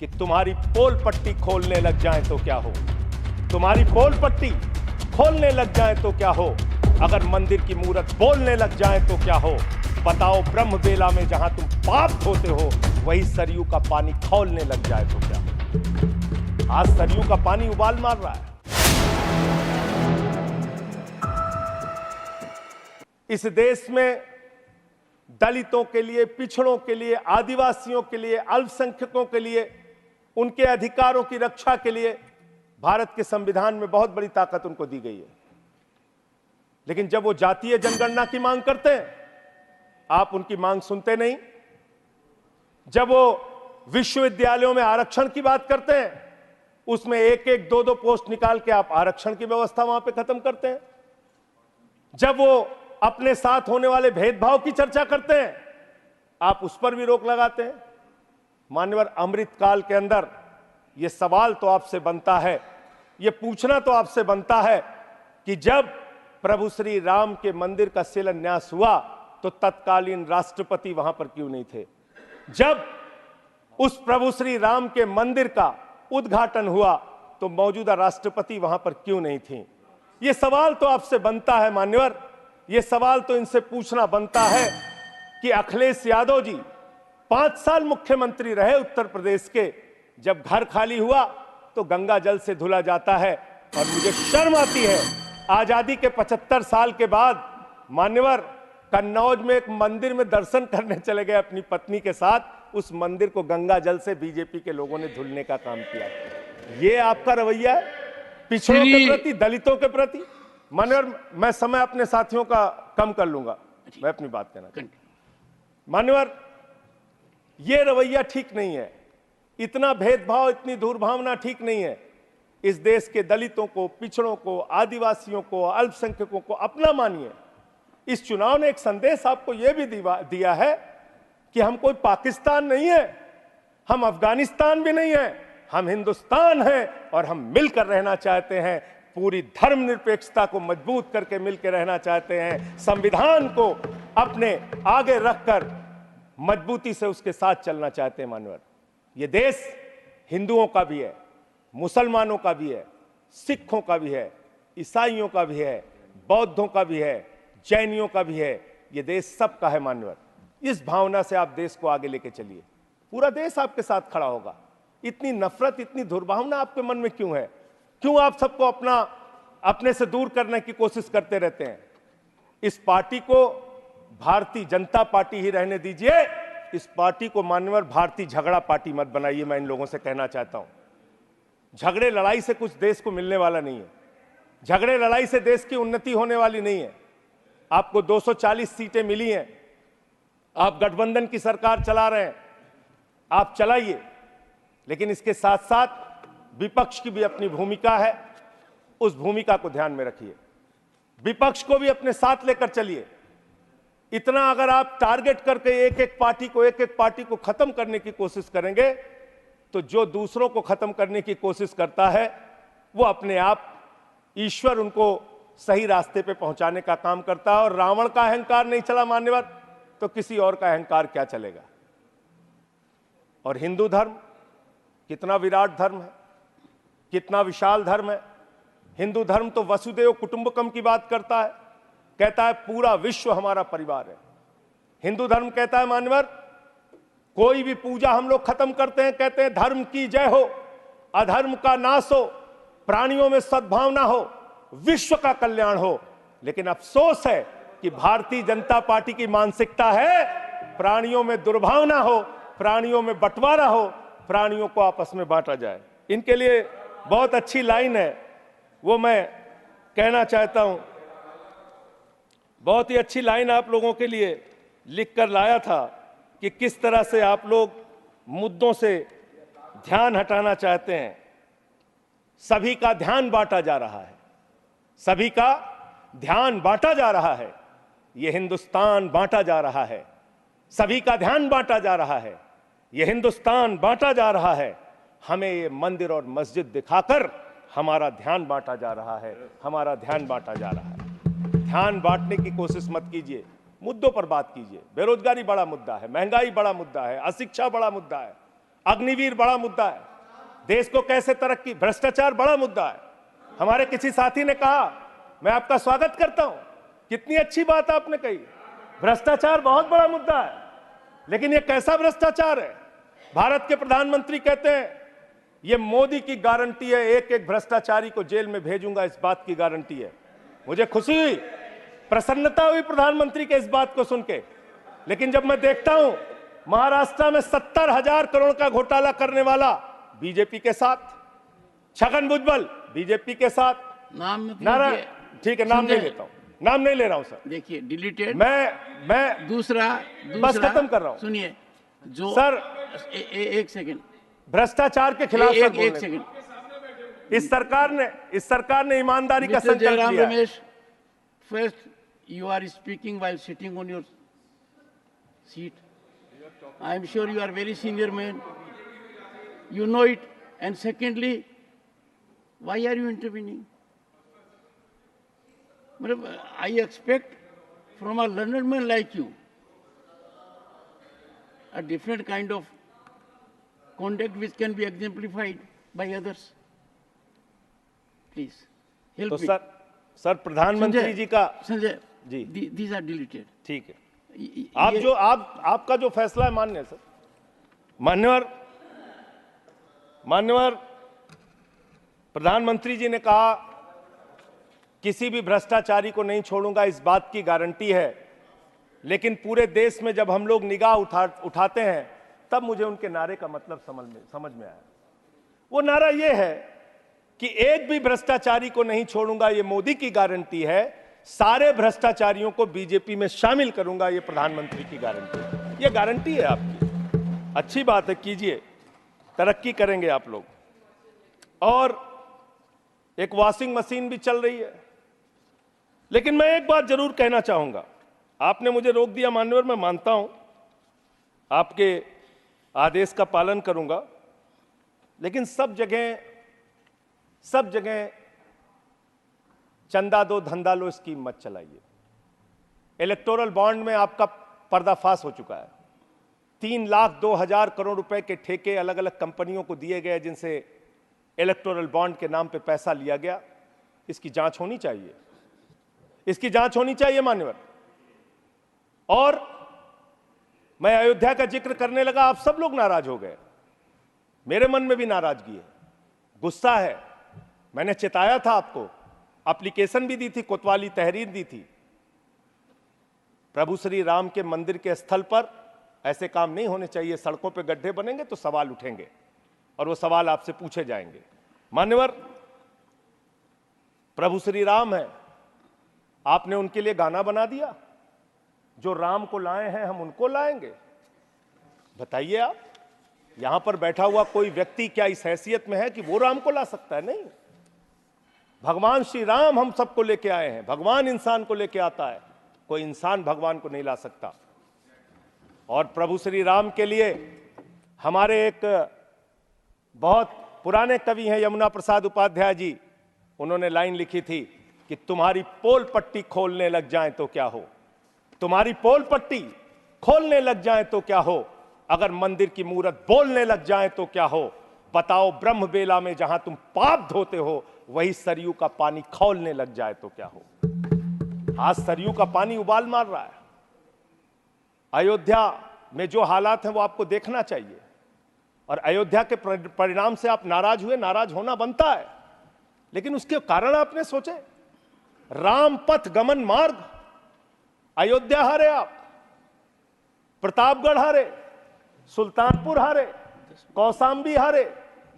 कि तुम्हारी पोल पट्टी खोलने लग जाए तो क्या हो, तुम्हारी पोल पट्टी खोलने लग जाए तो क्या हो, अगर मंदिर की मूरत बोलने लग जाए तो क्या हो। बताओ ब्रह्म बेला में जहां तुम पाप धोते हो वही सरयू का पानी खौलने लग जाए तो क्या हो। आज सरयू का पानी उबाल मार रहा है। इस देश में दलितों के लिए, पिछड़ों के लिए, आदिवासियों के लिए, अल्पसंख्यकों के लिए, उनके अधिकारों की रक्षा के लिए भारत के संविधान में बहुत बड़ी ताकत उनको दी गई है। लेकिन जब वो जातीय जनगणना की मांग करते हैं, आप उनकी मांग सुनते नहीं। जब वो विश्वविद्यालयों में आरक्षण की बात करते हैं, उसमें एक एक दो दो पोस्ट निकाल के आप आरक्षण की व्यवस्था वहां पे खत्म करते हैं। जब वो अपने साथ होने वाले भेदभाव की चर्चा करते हैं, आप उस पर भी रोक लगाते हैं। मान्यवर, अमृतकाल के अंदर यह सवाल तो आपसे बनता है, यह पूछना तो आपसे बनता है कि जब प्रभु श्री राम के मंदिर का शिलान्यास हुआ तो तत्कालीन राष्ट्रपति वहां पर क्यों नहीं थे? जब उस प्रभु श्री राम के मंदिर का उद्घाटन हुआ तो मौजूदा राष्ट्रपति वहां पर क्यों नहीं थी? यह सवाल तो आपसे बनता है मान्यवर, यह सवाल तो इनसे पूछना बनता है कि अखिलेश यादव जी 5 साल मुख्यमंत्री रहे उत्तर प्रदेश के, जब घर खाली हुआ तो गंगा जल से धुला जाता है। और मुझे शर्म आती है, आजादी के 75 साल के बाद मान्यवर कन्नौज में एक मंदिर में दर्शन करने चले गए अपनी पत्नी के साथ, उस मंदिर को गंगा जल से बीजेपी के लोगों ने धुलने का काम किया। ये आपका रवैया है पिछड़ों के प्रति, दलितों के प्रति? मान्यवर, मैं समय अपने साथियों का कम कर लूंगा, मैं अपनी बात कहना चाहता हूं। मान्यवर, यह रवैया ठीक नहीं है, इतना भेदभाव, इतनी दुर्भावना ठीक नहीं है। इस देश के दलितों को, पिछड़ों को, आदिवासियों को, अल्पसंख्यकों को अपना मानिए। इस चुनाव ने एक संदेश आपको यह भी दिया है कि हम कोई पाकिस्तान नहीं है, हम अफगानिस्तान भी नहीं है, हम हिंदुस्तान हैं और हम मिलकर रहना चाहते हैं। पूरी धर्मनिरपेक्षता को मजबूत करके मिलकर रहना चाहते हैं। संविधान को अपने आगे रखकर मजबूती से उसके साथ चलना चाहते हैं। मानवर, यह देश हिंदुओं का भी है, मुसलमानों का भी है, सिखों का भी है, ईसाइयों का भी है, बौद्धों का भी है, जैनियों का भी है। यह देश सबका है। मानवर, इस भावना से आप देश को आगे लेके चलिए, पूरा देश आपके साथ खड़ा होगा। इतनी नफरत, इतनी दुर्भावना आपके मन में क्यों है? क्यों आप सबको अपने से दूर करने की कोशिश करते रहते हैं? इस पार्टी को भारतीय जनता पार्टी ही रहने दीजिए। इस पार्टी को मान्यवर भारतीय झगड़ा पार्टी मत बनाइए। मैं इन लोगों से कहना चाहता हूं, झगड़े लड़ाई से कुछ देश को मिलने वाला नहीं है। झगड़े लड़ाई से देश की उन्नति होने वाली नहीं है। आपको 240 सीटें मिली हैं, आप गठबंधन की सरकार चला रहे हैं, आप चलाइए, लेकिन इसके साथ साथ विपक्ष की भी अपनी भूमिका है, उस भूमिका को ध्यान में रखिए। विपक्ष को भी अपने साथ लेकर चलिए। इतना अगर आप टारगेट करके एक एक पार्टी को खत्म करने की कोशिश करेंगे तो जो दूसरों को खत्म करने की कोशिश करता है वो अपने आप ईश्वर उनको सही रास्ते पे पहुंचाने का काम करता है। और रावण का अहंकार नहीं चला मान्यवर, तो किसी और का अहंकार क्या चलेगा? और हिंदू धर्म कितना विराट धर्म है, कितना विशाल धर्म है। हिंदू धर्म तो वसुदेव कुटुंबकम की बात करता है, कहता है पूरा विश्व हमारा परिवार है। हिंदू धर्म कहता है मान्यवर, कोई भी पूजा हम लोग खत्म करते हैं, कहते हैं धर्म की जय हो, अधर्म का नाश हो, प्राणियों में सद्भावना हो, विश्व का कल्याण हो। लेकिन अफसोस है कि भारतीय जनता पार्टी की मानसिकता है प्राणियों में दुर्भावना हो, प्राणियों में बंटवारा हो, प्राणियों को आपस में बांटा जाए। इनके लिए बहुत अच्छी लाइन है, वो मैं कहना चाहता हूं। बहुत ही अच्छी लाइन आप लोगों के लिए लिख कर लाया था कि किस तरह से आप लोग मुद्दों से ध्यान हटाना चाहते हैं। सभी का ध्यान बांटा जा रहा है, सभी का ध्यान बांटा जा रहा है। यह हिंदुस्तान बांटा जा रहा है, सभी का ध्यान बांटा जा रहा है, यह हिंदुस्तान बांटा जा रहा है। हमें ये मंदिर और मस्जिद दिखाकर हमारा ध्यान बांटा जा रहा है, हमारा ध्यान बांटा जा रहा है। ध्यान बांटने की कोशिश मत कीजिए, मुद्दों पर बात कीजिए। बेरोजगारी बड़ा मुद्दा है, महंगाई बड़ा मुद्दा है, अशिक्षा बड़ा मुद्दा है। अग्निवीर बड़ा मुद्दा है, देश को कैसे तरक्की, भ्रष्टाचार बड़ा मुद्दा है। हमारे किसी साथी ने कहा, मैं आपका स्वागत करता हूं, कितनी अच्छी बात आपने कही, भ्रष्टाचार बहुत बड़ा मुद्दा है, लेकिन यह कैसा भ्रष्टाचार है? भारत के प्रधानमंत्री कहते हैं यह मोदी की गारंटी है, एक एक भ्रष्टाचारी को जेल में भेजूंगा, इस बात की गारंटी है। मुझे खुशी हुई, प्रसन्नता हुई प्रधानमंत्री के इस बात को सुन के, लेकिन जब मैं देखता हूं महाराष्ट्र में 70,000 करोड़ का घोटाला करने वाला बीजेपी के साथ, छगन भुजबल बीजेपी के साथ, नारायण, ठीक है नाम नहीं लेता हूं, नाम नहीं ले रहा हूं सर, देखिए डिलीटेड, मैं दूसरा बस खत्म कर रहा हूं। सुनिए, जो सर एक सेकंड, भ्रष्टाचार के खिलाफ एक सेकंड, इस सरकार ने ईमानदारी का संकल्प लिया। Ramesh, first you are speaking while sitting on your seat. I am sure you are very senior man. You know it. And secondly, why are you intervening? I expect from a learned man like you a different kind of conduct which can be exemplified by others. Please help me. Sir प्रधानमंत्री जी का Sanjay ji, these are deleted. ठीक है, आपका जो फैसला है मान्य sir, मान्यवर प्रधानमंत्री जी ने कहा किसी भी भ्रष्टाचारी को नहीं छोड़ूंगा, इस बात की गारंटी है। लेकिन पूरे देश में जब हम लोग निगाह उठाते हैं तब मुझे उनके नारे का मतलब समझ में आया। वो नारा ये है कि एक भी भ्रष्टाचारी को नहीं छोड़ूंगा, ये मोदी की गारंटी है, सारे भ्रष्टाचारियों को बीजेपी में शामिल करूंगा, ये प्रधानमंत्री की गारंटी है। ये गारंटी है आपकी, अच्छी बात है, कीजिए, तरक्की करेंगे आप लोग। और एक वॉशिंग मशीन भी चल रही है, लेकिन मैं एक बात जरूर कहना चाहूंगा, आपने मुझे रोक दिया मान्यवर, मैं मानता हूं आपके आदेश का पालन करूंगा, लेकिन सब जगह चंदा दो धंधा लो स्कीम मत चलाइए। इलेक्टोरल बॉन्ड में आपका पर्दाफाश हो चुका है, 3,02,000 करोड़ रुपए के ठेके अलग अलग कंपनियों को दिए गए, जिनसे इलेक्टोरल बॉन्ड के नाम पे पैसा लिया गया। इसकी जांच होनी चाहिए, इसकी जांच होनी चाहिए मान्यवर। और मैं अयोध्या का जिक्र करने लगा, आप सब लोग नाराज हो गए, मेरे मन में भी नाराजगी है, गुस्सा है। मैंने चिताया था आपको, एप्लीकेशन भी दी थी, कोतवाली तहरीर दी थी। प्रभु श्री राम के मंदिर के स्थल पर ऐसे काम नहीं होने चाहिए। सड़कों पे गड्ढे बनेंगे तो सवाल उठेंगे और वो सवाल आपसे पूछे जाएंगे। मान्यवर, प्रभु श्री राम है, आपने उनके लिए गाना बना दिया, जो राम को लाए हैं हम उनको लाएंगे। बताइए आप, यहां पर बैठा हुआ कोई व्यक्ति क्या इस हैसियत में है कि वो राम को ला सकता है? नहीं, भगवान श्री राम हम सबको लेके आए हैं। भगवान इंसान को लेके आता है, कोई इंसान भगवान को नहीं ला सकता। और प्रभु श्री राम के लिए हमारे एक बहुत पुराने कवि हैं यमुना प्रसाद उपाध्याय जी, उन्होंने लाइन लिखी थी कि तुम्हारी पोल पट्टी खोलने लग जाए तो क्या हो, तुम्हारी पोल पट्टी खोलने लग जाए तो क्या हो, अगर मंदिर की मूरत बोलने लग जाए तो क्या हो, बताओ ब्रह्म बेला में जहां तुम पाप धोते हो वही सरयू का पानी खौलने लग जाए तो क्या हो। आज सरयू का पानी उबाल मार रहा है। अयोध्या में जो हालात हैं वो आपको देखना चाहिए, और अयोध्या के परिणाम से आप नाराज हुए, नाराज होना बनता है, लेकिन उसके कारण आपने सोचे। राम पथ गमन मार्ग, अयोध्या हारे आप, प्रतापगढ़ हारे, सुल्तानपुर हारे, कौशाम्बी हारे,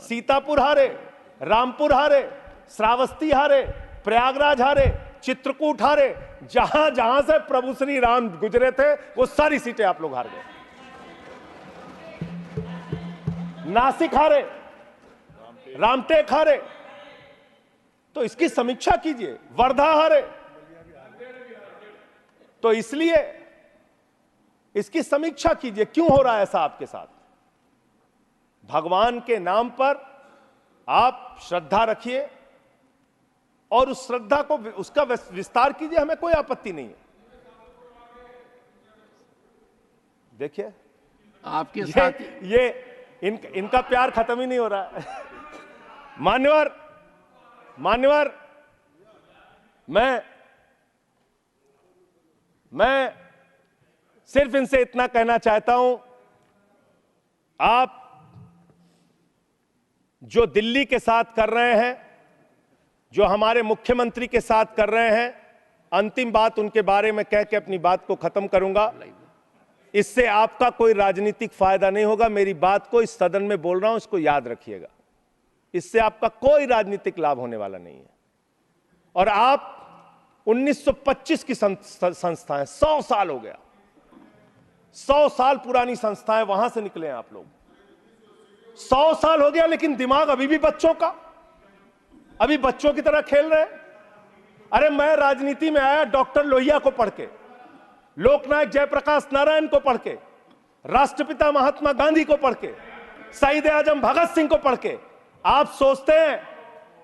सीतापुर हारे, रामपुर हारे, श्रावस्ती हारे, प्रयागराज हारे, चित्रकूट हारे, जहां जहां से प्रभु श्री राम गुजरे थे वो सारी सीटें आप लोग हार गए। नासिक हारे, रामटेक हारे, तो इसकी समीक्षा कीजिए। वर्धा हारे, तो इसलिए इसकी समीक्षा कीजिए, क्यों हो रहा है ऐसा आपके साथ। भगवान के नाम पर आप श्रद्धा रखिए और उस श्रद्धा को, उसका विस्तार कीजिए, हमें कोई आपत्ति नहीं है। देखिए आपके साथ इनका प्यार खत्म ही नहीं हो रहा है। मान्यवर, मैं सिर्फ इनसे इतना कहना चाहता हूं, आप जो दिल्ली के साथ कर रहे हैं, जो हमारे मुख्यमंत्री के साथ कर रहे हैं, अंतिम बात उनके बारे में कह के अपनी बात को खत्म करूंगा। इससे आपका कोई राजनीतिक फायदा नहीं होगा। मेरी बात को इस सदन में बोल रहा हूं, इसको याद रखिएगा। इससे आपका कोई राजनीतिक लाभ होने वाला नहीं है। और आप 1925 की संस्थाएं, 100 साल हो गया, 100 साल पुरानी संस्थाएं, वहां से निकले हैं आप लोग। 100 साल हो गया, लेकिन दिमाग अभी भी बच्चों का, अभी बच्चों की तरह खेल रहे हैं। अरे मैं राजनीति में आया डॉक्टर लोहिया को पढ़ के, लोकनायक जयप्रकाश नारायण को पढ़ के, राष्ट्रपिता महात्मा गांधी को पढ़ के, शहीद आजम भगत सिंह को पढ़ के। आप सोचते हैं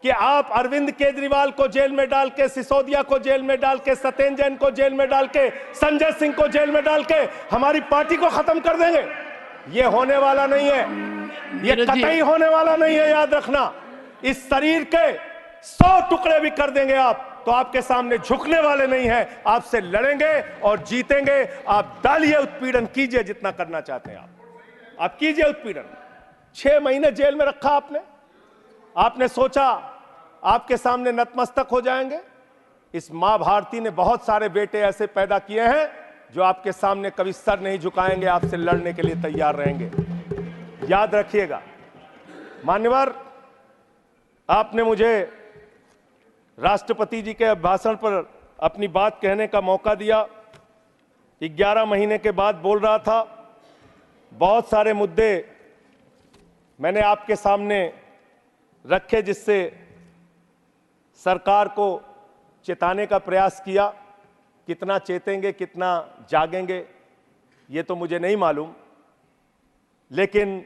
कि आप अरविंद केजरीवाल को जेल में डाल के, सिसोदिया को जेल में डाल के, सत्येंद्र जैन को जेल में डाल के, संजय सिंह को जेल में डाल के हमारी पार्टी को खत्म कर देंगे? ये होने वाला नहीं है, ये कतई होने वाला नहीं है। याद रखना, इस शरीर के 100 टुकड़े भी कर देंगे आप, तो आपके सामने झुकने वाले नहीं हैं। आपसे लड़ेंगे और जीतेंगे। आप डालिए, उत्पीड़न कीजिए, जितना करना चाहते हैं आप कीजिए उत्पीड़न। 6 महीने जेल में रखा आपने सोचा आपके सामने नतमस्तक हो जाएंगे? इस मां भारती ने बहुत सारे बेटे ऐसे पैदा किए हैं जो आपके सामने कभी सर नहीं झुकाएंगे, आपसे लड़ने के लिए तैयार रहेंगे। याद रखिएगा। मान्यवर, आपने मुझे राष्ट्रपति जी के भाषण पर अपनी बात कहने का मौका दिया। 11 महीने के बाद बोल रहा था। बहुत सारे मुद्दे मैंने आपके सामने रखे, जिससे सरकार को चेताने का प्रयास किया। कितना चेतेंगे, कितना जागेंगे, ये तो मुझे नहीं मालूम, लेकिन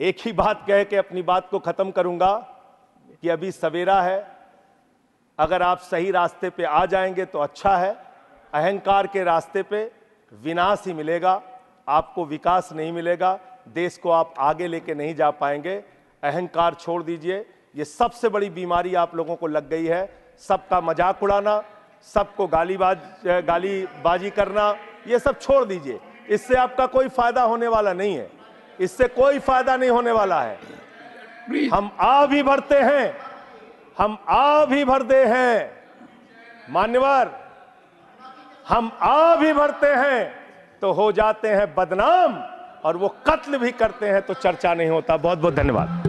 एक ही बात कह के अपनी बात को खत्म करूंगा कि अभी सवेरा है। अगर आप सही रास्ते पे आ जाएंगे तो अच्छा है। अहंकार के रास्ते पे विनाश ही मिलेगा, आपको विकास नहीं मिलेगा। देश को आप आगे लेके नहीं जा पाएंगे। अहंकार छोड़ दीजिए। ये सबसे बड़ी बीमारी आप लोगों को लग गई है। सबका मजाक उड़ाना, सबको गालीबाजी करना, ये सब छोड़ दीजिए। इससे आपका कोई फायदा होने वाला नहीं है। इससे कोई फायदा नहीं होने वाला है। हम आ भी भरते हैं, हम आ भी भरते हैं मान्यवर, हम आ भी भरते हैं तो हो जाते हैं बदनाम, और वो कत्ल भी करते हैं तो चर्चा नहीं होता। बहुत बहुत धन्यवाद।